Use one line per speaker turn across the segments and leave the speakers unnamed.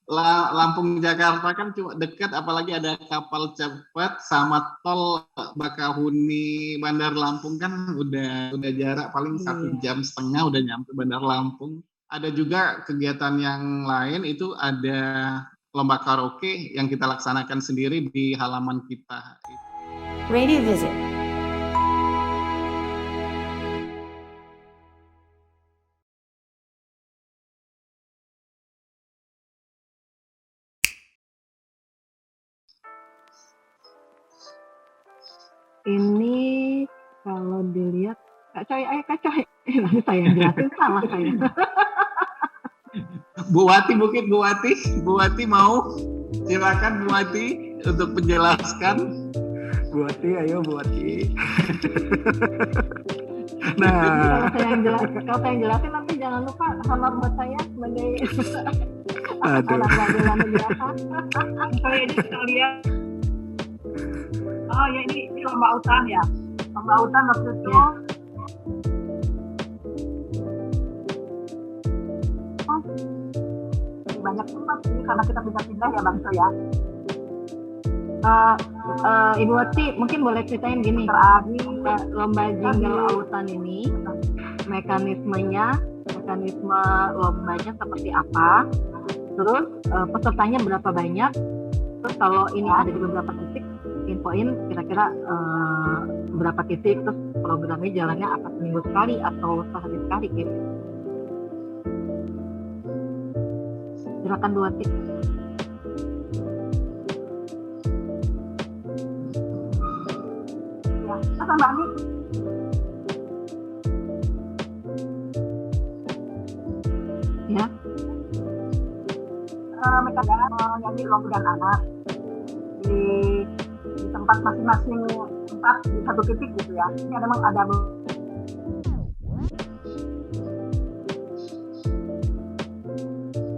Lampung Jakarta kan cuma dekat, apalagi ada kapal cepat sama tol Bakahuni Bandar Lampung kan udah jarak paling 1,5 jam udah nyampe Bandar Lampung. Ada juga kegiatan yang lain, itu ada lomba karaoke yang kita laksanakan sendiri di halaman kita.
Radio Visit.
Ini kalau dilihat Kak Coy, Kak Coy. Nanti saya jelasin salah saya.
Bu Wati mungkin, Bu Wati mau? Silakan Bu Wati untuk menjelaskan.
Bu Wati, ayo Bu Wati.
Nah, kalau saya yang jelasin nanti jangan lupa honor buat saya sebagai anak jalan biasa.
Saya ini kita lihat. Oh ya, ini lomba autan ya. Lomba autan waktu itu. Ya. Banyak tempat sih karena kita pindah-pindah ya Bang ya.
Ibu Wati mungkin boleh ceritain gini, lomba jingle autan ini mekanisme lombanya seperti apa, terus pesertanya berapa banyak, terus kalau ini ada di beberapa titik, infoin kira-kira berapa titik, terus programnya jalannya apa seminggu sekali atau sehari sekali gitu. Silakan Bu Wati.
Apa Mbak Ani?
Ya.
Mereka nyanyi lagu dan anak di tempat masing-masing tempat di satu titik gitu ya. Ini memang ada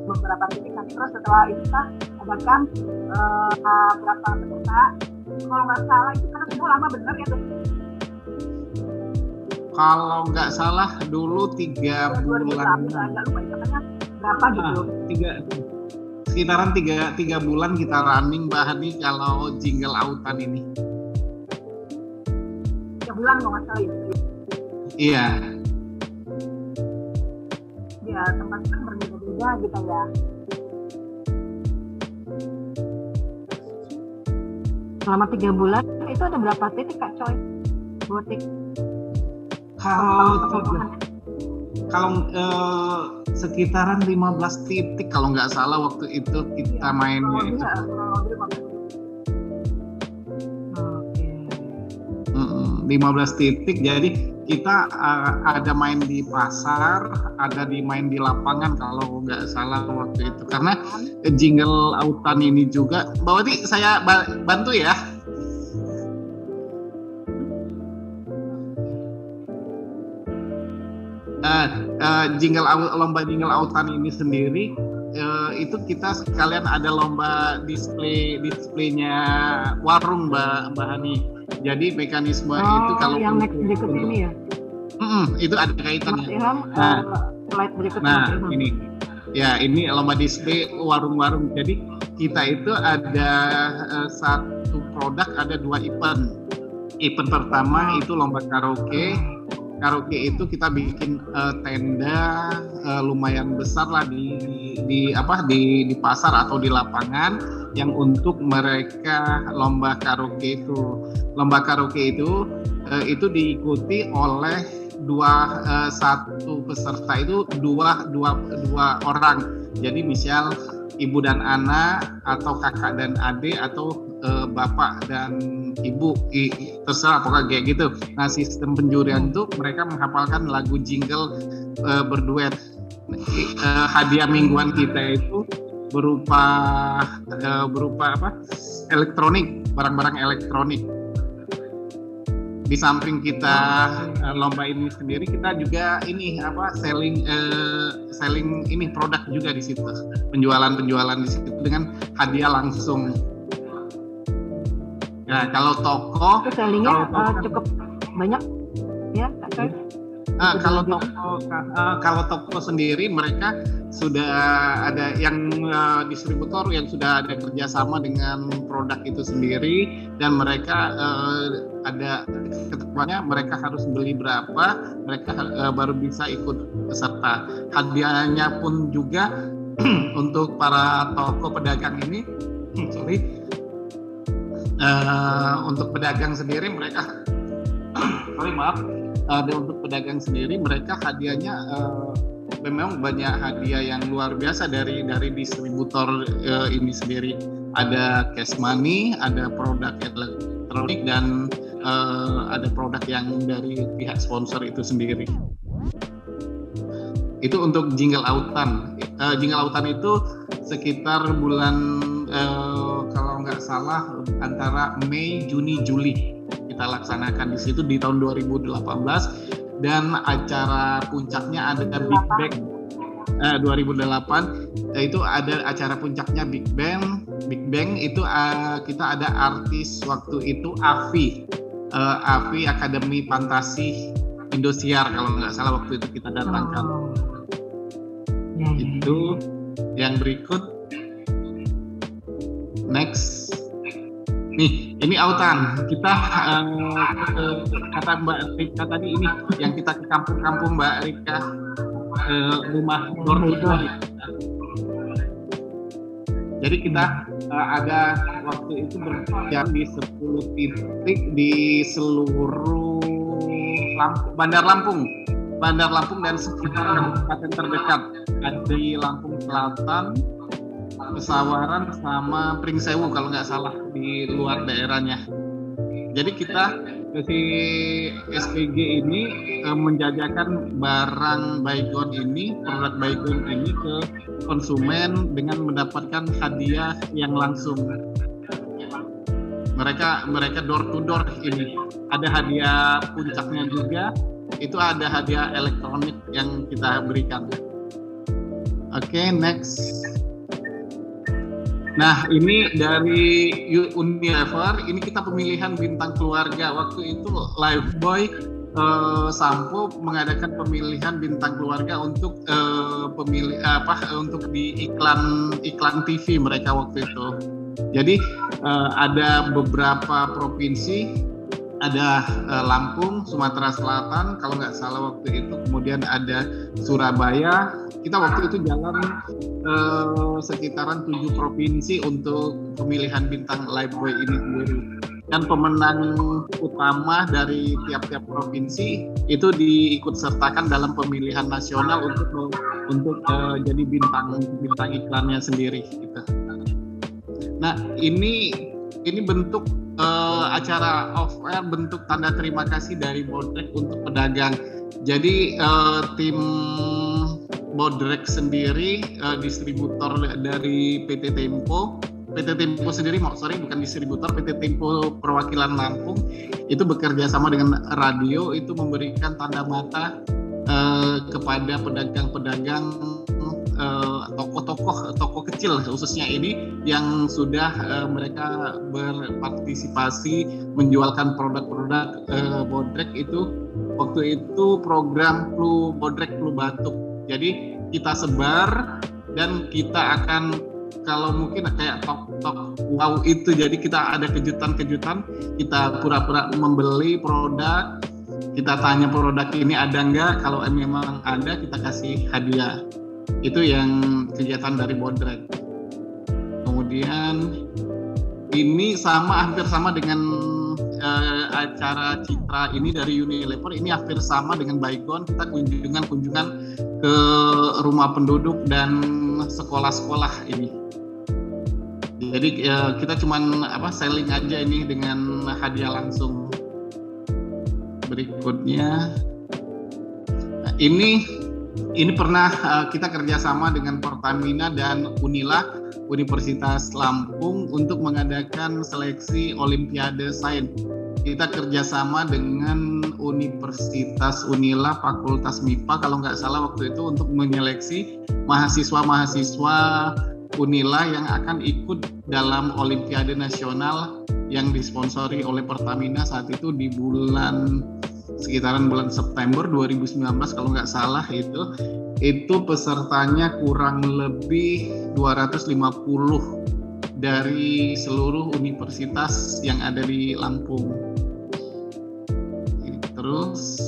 beberapa titik, nanti terus setelah itu kita adakan berapa peserta. Kalau nggak salah itu kan semua lama bener ya tuh.
Kalau nggak salah dulu 3 bulan.
Agak lupa katanya berapa gitu.
Sekitaran 3 bulan kita running Mbak Hani kalau jingle autan ini.
3 bulan kalau nggak salah ya.
Iya.
Ya tempatnya kan berbeda-beda gitu ya.
Selama 3 bulan itu ada berapa titik Kak Coy? Butik.
Kalau sekitaran 15 titik kalau nggak salah waktu itu kita mainnya itu. 15 titik, jadi kita ada main di pasar, ada main di lapangan kalau nggak salah waktu itu. Karena jingle autan ini juga, Mbak Wati saya bantu ya. Lomba jingle autan ini sendiri itu kita sekalian ada lomba displaynya warung Mbak Hani. Jadi mekanisme itu kalau
yang next berikut ini ya.
Itu ada kaitannya.
Slide berikutnya.
Ini. Ya, ini lomba display warung-warung. Jadi kita itu ada satu produk, ada 2 event. Event pertama itu lomba karaoke. Karaoke itu kita bikin tenda lumayan besar lah di pasar atau di lapangan yang untuk mereka lomba karaoke itu. Lomba karaoke itu diikuti oleh satu peserta itu dua orang. Jadi misal ibu dan anak atau kakak dan adik atau bapak dan ibu, terserah pokoknya kayak gitu. Nah, sistem penjurian itu mereka menghafalkan lagu jingle berduet. Hadiah mingguan kita itu berupa elektronik, barang-barang elektronik. Di samping kita lomba ini sendiri, kita juga ini selling ini produk juga di situ, penjualan di situ dengan hadiah langsung. Nah, kalau toko
sellingnya cukup banyak ya Kak Coy?
Kalau toko sendiri mereka sudah ada yang distributor yang sudah ada kerjasama dengan produk itu sendiri, dan mereka ada ketentuannya, mereka harus beli berapa, mereka baru bisa ikut peserta. Hadiahnya pun juga untuk para toko pedagang ini, untuk pedagang sendiri mereka untuk pedagang sendiri mereka hadiahnya memang banyak hadiah yang luar biasa dari distributor ini sendiri. Ada cash money, ada produk elektronik, dan ada produk yang dari pihak sponsor itu sendiri. Itu untuk jingle autan. Jingle autan itu sekitar bulan kalau nggak salah antara Mei, Juni, Juli kita laksanakan di situ di tahun 2018, dan acara puncaknya ada Big Bang 2008 itu ada acara puncaknya Big Bang itu kita ada artis waktu itu Avi Akademi Fantasi Indosiar kalau nggak salah waktu itu kita datangkan. Itu yang berikut, next. Nih, ini autan. Kita kata Mbak Rika tadi, ini yang kita ke kampung-kampung Mbak Rika, rumah door to door. Jadi kita ada waktu itu berjalan di 10 titik di seluruh Bandar Lampung dan sekitar kabupaten terdekat. Ada di Lampung Selatan, Pesawaran, sama Pringsewu kalau nggak salah di luar daerahnya. Jadi kita si SPG ini menjajakan barang Baygon ini, produk Baygon ini ke konsumen dengan mendapatkan hadiah yang langsung. Mereka door to door ini. Ada hadiah puncaknya juga, itu ada hadiah elektronik yang kita berikan. Oke, next. Nah, ini dari Unilever, ini kita pemilihan bintang keluarga. Waktu itu Lifebuoy Sampo mengadakan pemilihan bintang keluarga untuk untuk di iklan TV mereka waktu itu. Jadi ada beberapa provinsi, ada Lampung, Sumatera Selatan kalau nggak salah waktu itu, kemudian ada Surabaya. Kita waktu itu jalan sekitaran 7 provinsi untuk pemilihan bintang Lifebuoy ini sendiri. Dan pemenang utama dari tiap-tiap provinsi itu diikut sertakan dalam pemilihan nasional untuk jadi bintang iklannya sendiri gitu. Nah, ini bentuk acara off-air, bentuk tanda terima kasih dari Bodrek untuk pedagang. Jadi tim Bodrek sendiri, distributor dari PT Tempo sendiri, bukan distributor, PT Tempo perwakilan Lampung, itu bekerja sama dengan radio, itu memberikan tanda mata kepada pedagang-pedagang, toko kecil khususnya ini yang sudah mereka berpartisipasi menjualkan produk-produk Bodrek itu. Waktu itu program Bodrek Flu Batuk. Jadi kita sebar dan kita akan, kalau mungkin kayak tok wow itu, jadi kita ada kejutan-kejutan, kita pura-pura membeli produk, kita tanya produk ini ada nggak, kalau memang ada kita kasih hadiah. Itu yang kegiatan dari Bodrek. Kemudian ini hampir sama dengan acara Citra ini dari Unilever, ini hampir sama dengan Baygon. Kita kunjungan ke rumah penduduk dan sekolah-sekolah ini. Jadi kita cuman selling aja ini dengan hadiah langsung. Berikutnya, ini pernah kita kerjasama dengan Pertamina dan Unila Universitas Lampung untuk mengadakan seleksi Olimpiade Sains. Kita kerjasama dengan Universitas Unila Fakultas MIPA kalau nggak salah waktu itu, untuk menyeleksi mahasiswa-mahasiswa Unila yang akan ikut dalam Olimpiade Nasional yang disponsori oleh Pertamina saat itu di bulan sekitaran bulan September 2019 kalau nggak salah itu pesertanya kurang lebih 250 dari seluruh universitas yang ada di Lampung. Terus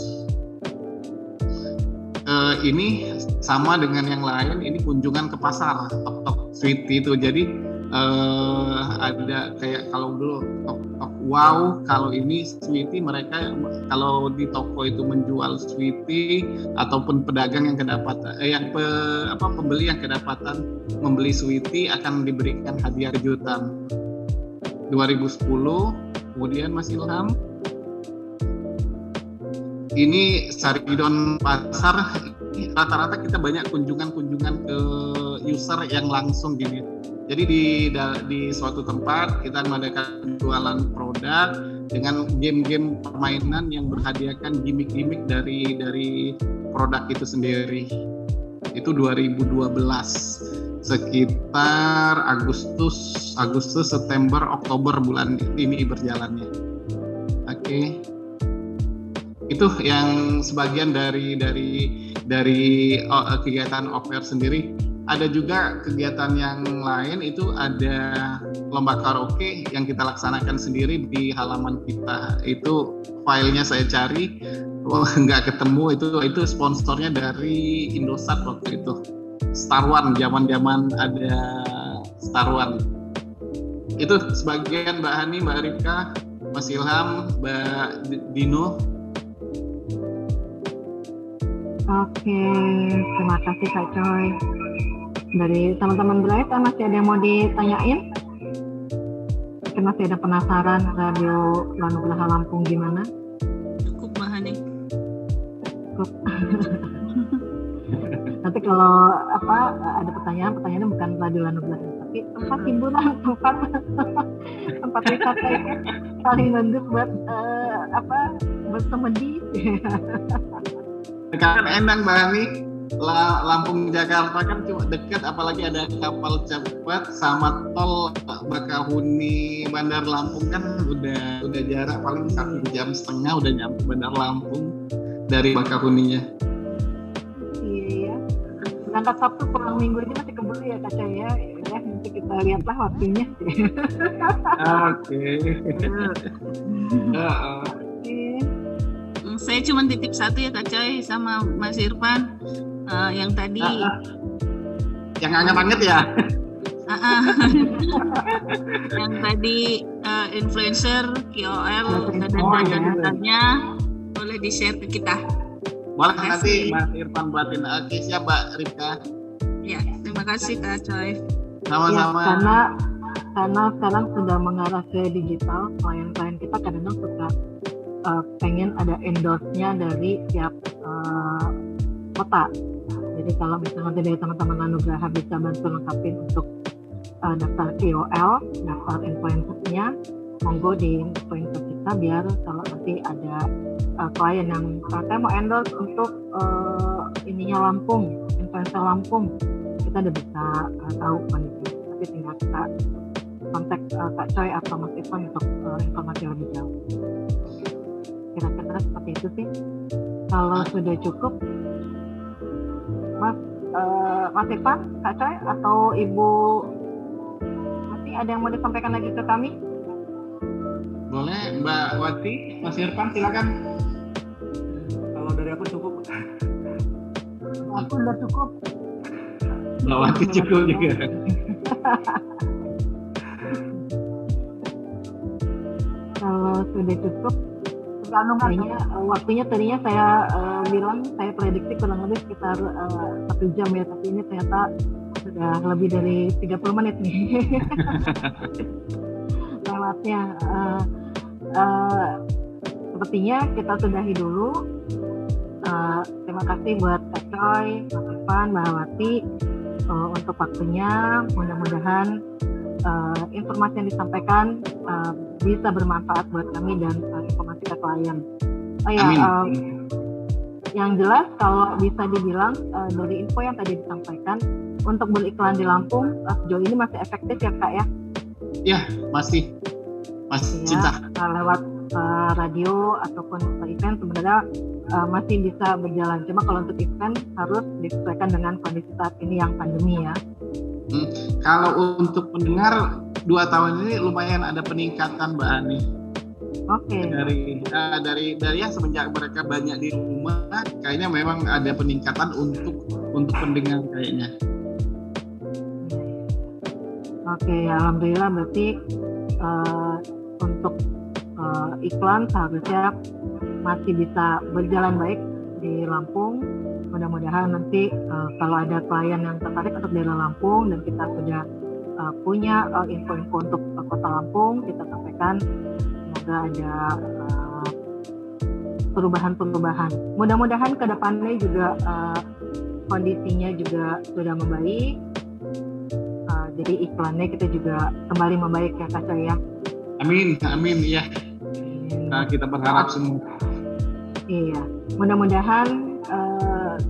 ini sama dengan yang lain, ini kunjungan ke pasar, tok-tok sweety itu. Jadi ada kayak kalau dulu tok-tok wow, kalau ini sweety mereka kalau di toko itu menjual sweety ataupun pedagang yang kedapatan pembeli yang kedapatan membeli sweety akan diberikan hadiah kejutan. 2010 kemudian Mas Ilham, ini Saridon Pasar, rata-rata kita banyak kunjungan ke user yang langsung gini. Jadi di suatu tempat kita mengadakan jualan produk dengan game-game permainan yang berhadiahkan gimmick-gimmick dari produk itu sendiri. Itu 2012 sekitar Agustus, September, Oktober bulan ini berjalannya. Oke. Itu yang sebagian dari kegiatan OPR sendiri. Ada juga kegiatan yang lain, itu ada lomba karaoke yang kita laksanakan sendiri di halaman kita. Itu filenya saya cari, nggak ketemu. Itu sponsornya dari Indosat waktu itu. Star One, zaman ada Star One. Itu sebagian Mbak Hani, Mbak Rifka, Mas Ilham, Mbak Dino.
Oke, terima kasih Kak Coy. Dari teman-teman Bright, masih ada yang mau ditanyain? Mungkin masih ada penasaran Radio Lanugraha Lampung gimana?
Cukup Mbak Hani.
Cukup. Nanti kalau ada pertanyaannya bukan Radio Lanugraha, tapi tempat hiburan, tempat wisata itu paling bagus buat bersemedi.
Kan enak Mbak Hani, Lampung Jakarta kan cuma dekat, apalagi ada kapal cepat sama tol Bakahuni Bandar Lampung kan udah jarak paling 1,5 jam udah nyampe Bandar Lampung dari Bakahuninya.
Iya. Berangkat Sabtu pulang Minggu aja masih keburu ya Kak Coy ya. Ya nanti kita lihatlah waktunya.
Oke.
Saya cuma titip satu ya Kak Coy sama Mas Irfan, yang tadi
yang anget-anget ya.
Yang tadi influencer, KOL dan data-datanya boleh di-share ke kita.
Boleh nanti Mas Irfan buatin. Oke, siap Mbak Rifka.
Ya, terima kasih Kak Coy.
Sama-sama.
Ya, karena sekarang sudah mengarah ke digital, klien-klien kita kadang-kadang suka pengen ada endorse-nya dari tiap kota. Jadi kalau misalnya dari teman-teman Lanugraha bisa bantu lengkapin untuk daftar KOL, daftar influencer-nya, monggo di influencer kita biar kalau nanti ada klien yang saya mau endorse untuk ininya Lampung, influencer Lampung, kita udah bisa tahu kondisi. Tapi tinggal kita kontak Kak Coy atau Mas Irfan untuk informasi lebih jauh. Kira-kira seperti itu sih. Kalau sudah cukup, Mas Irfan, Kak Coy, atau Ibu masih ada yang mau disampaikan lagi ke kami?
Boleh Mbak Wati, Mas Irfan silakan.
Kalau dari aku cukup.
Aku udah cukup.
Mbak Wati cukup juga.
Kalau sudah cukup, waktunya tadinya saya bilang, saya prediksi kurang lebih sekitar 1 jam ya, tapi ini ternyata sudah lebih dari 30 menit nih lewatnya. Sepertinya kita sudahi dulu. Terima kasih buat Kak Coy, Mas Irfan, Mbak Wati untuk waktunya. Mudah-mudahan informasi yang disampaikan bisa bermanfaat buat kami dan informasi ke klien. Yang jelas kalau bisa dibilang dari info yang tadi disampaikan, untuk beriklan di Lampung sejauh ini masih efektif ya Kak ya?
Ya, masih
ya,
cinta.
radio ataupun event sebenarnya masih bisa berjalan. Cuma kalau untuk event harus disesuaikan dengan kondisi saat ini yang pandemi ya.
Kalau untuk pendengar 2 tahun ini lumayan ada peningkatan Mbak Ani.
Oke.
Dari ya semenjak mereka banyak di rumah, kayaknya memang ada peningkatan untuk pendengar kayaknya.
Oke, alhamdulillah berarti untuk iklan seharusnya masih bisa berjalan baik di Lampung. Mudah-mudahan nanti kalau ada klien yang tertarik untuk daerah Lampung dan kita sudah punya info-info untuk Kota Lampung, kita sampaikan. Semoga ada perubahan-perubahan. Mudah-mudahan ke depannya juga kondisinya juga sudah membaik. Jadi iklannya kita juga kembali membaik ya Kak Coy ya.
Amin ya. Kita berharap semua.
Iya, mudah-mudahan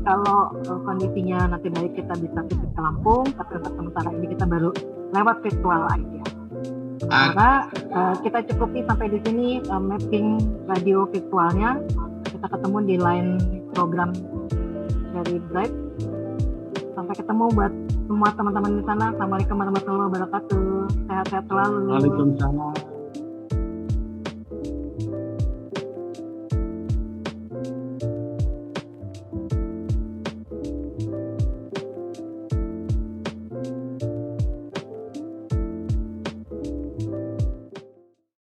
kalau kondisinya nanti baik kita bisa visit ke Lampung, tapi untuk sementara ini kita baru lewat virtual aja. Sementara kita cukupi sampai di sini mapping radio virtualnya. Kita ketemu di line program dari Bright. Sampai ketemu buat semua teman-teman di sana. Assalamualaikum warahmatullahi wabarakatuh. Sehat-sehat selalu.
Waalaikumsalam.